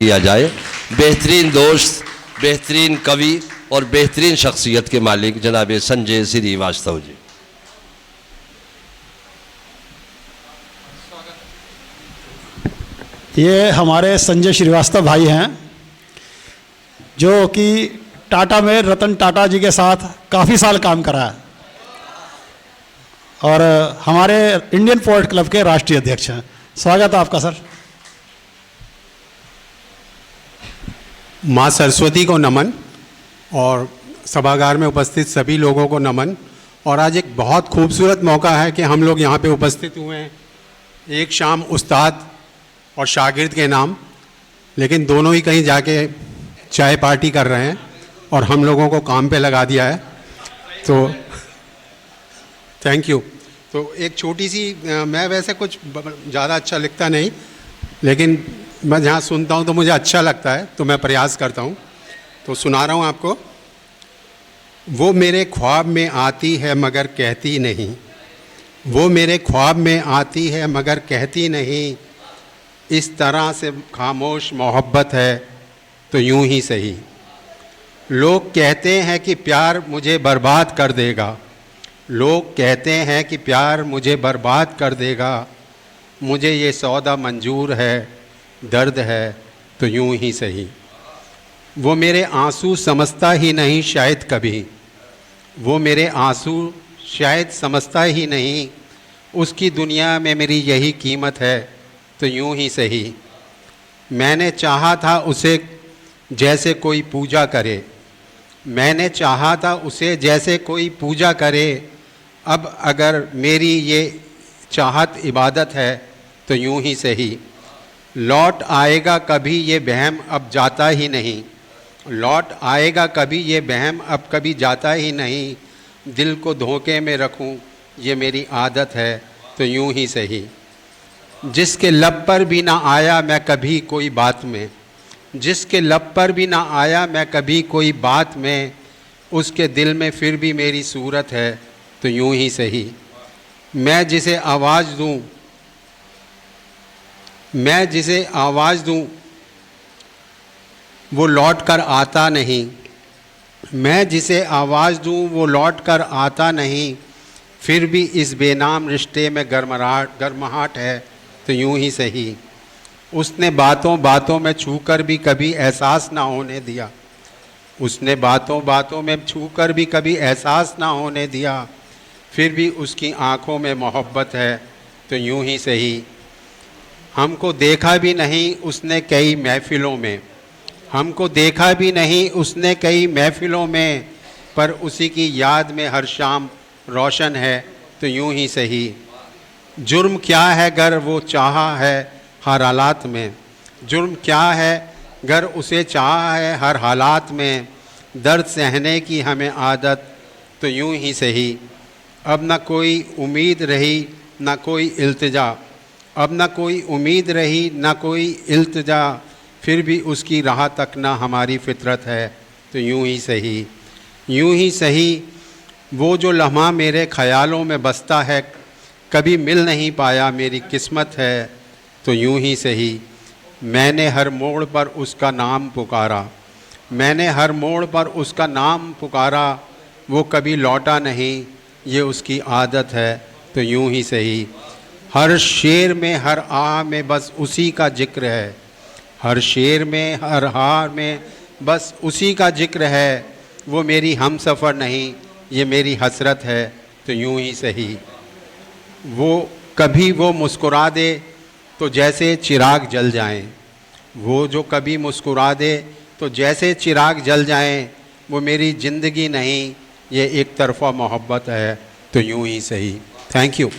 किया जाए। बेहतरीन दोस्त, बेहतरीन कवि और बेहतरीन शख्सियत के मालिक जनाब संजय श्रीवास्तव जी। ये हमारे संजय श्रीवास्तव भाई हैं जो कि टाटा में रतन टाटा जी के साथ काफ़ी साल काम करा है और हमारे इंडियन पोएट क्लब के राष्ट्रीय अध्यक्ष हैं। स्वागत है आपका सर। माँ सरस्वती को नमन और सभागार में उपस्थित सभी लोगों को नमन। और आज एक बहुत खूबसूरत मौका है कि हम लोग यहाँ पे उपस्थित हुए हैं, एक शाम उस्ताद और शागिर्द के नाम, लेकिन दोनों ही कहीं जाके चाय पार्टी कर रहे हैं और हम लोगों को काम पे लगा दिया है, तो थैंक यू। तो एक छोटी सी, मैं वैसे कुछ ज़्यादा अच्छा लिखता नहीं, लेकिन मैं जहाँ सुनता हूँ तो मुझे अच्छा लगता है, तो मैं प्रयास करता हूँ, तो सुना रहा हूँ आपको। वो मेरे ख्वाब में आती है मगर कहती नहीं, वो मेरे ख्वाब में आती है मगर कहती नहीं, इस तरह से खामोश मोहब्बत है तो यूं ही सही। लोग कहते हैं कि प्यार मुझे बर्बाद कर देगा, लोग कहते हैं कि प्यार मुझे बर्बाद कर देगा, मुझे ये सौदा मंजूर है, दर्द है तो यूं ही सही। वो मेरे आंसू समझता ही नहीं शायद कभी, वो मेरे आंसू शायद समझता ही नहीं, उसकी दुनिया में मेरी यही कीमत है तो यूं ही सही। मैंने चाहा था उसे जैसे कोई पूजा करे, मैंने चाहा था उसे जैसे कोई पूजा करे, अब अगर मेरी ये चाहत इबादत है तो यूं ही सही। लौट आएगा कभी ये बहम अब जाता ही नहीं, लौट आएगा कभी ये बहम अब कभी जाता ही नहीं, दिल को धोखे में रखूं ये मेरी आदत है तो यूं ही सही। जिसके लब पर भी ना आया मैं कभी कोई बात में, जिसके लब पर भी ना आया मैं कभी कोई बात में, उसके दिल में फिर भी मेरी सूरत है तो यूं ही सही। मैं जिसे आवाज़ दूं, मैं जिसे आवाज़ दूं वो लौट कर आता नहीं, मैं जिसे आवाज़ दूं वो लौट कर आता नहीं, फिर भी इस बेनाम रिश्ते में गर्माहट है तो यूं ही सही। उसने बातों बातों में छूकर भी कभी एहसास ना होने दिया, उसने बातों बातों में छूकर भी कभी एहसास ना होने दिया, फिर भी उसकी आंखों में मोहब्बत है तो यूं ही सही। हमको देखा भी नहीं उसने कई महफ़िलों में, हमको देखा भी नहीं उसने कई महफ़िलों में, पर उसी की याद में हर शाम रोशन है तो यूं ही सही। जुर्म क्या है गर वो चाहा है हर हालात में, जुर्म क्या है गर उसे चाहा है हर हालात में, दर्द सहने की हमें आदत तो यूं ही सही। अब न कोई उम्मीद रही न कोई इल्तिजा, अब न कोई उम्मीद रही न कोई इल्तिजा, फिर भी उसकी राह तक ना हमारी फितरत है तो यूं ही सही। यूं ही सही वो जो लम्हा मेरे ख़यालों में बसता है, कभी मिल नहीं पाया मेरी किस्मत है तो यूं ही सही। मैंने हर मोड़ पर उसका नाम पुकारा, मैंने हर मोड़ पर उसका नाम पुकारा, वो कभी लौटा नहीं ये उसकी आदत है तो यूं ही सही। हर शेर में हर आह में बस उसी का जिक्र है, हर शेर में हर हार में बस उसी का जिक्र है, वो मेरी हम सफ़र नहीं ये मेरी हसरत है तो यूं ही सही। वो कभी वो मुस्कुरा दे तो जैसे चिराग जल जाएं, वो जो कभी मुस्कुरा दे तो जैसे चिराग जल जाएं, वो मेरी ज़िंदगी नहीं ये एक तरफ़ा मोहब्बत है तो यूं ही सही। Thank you.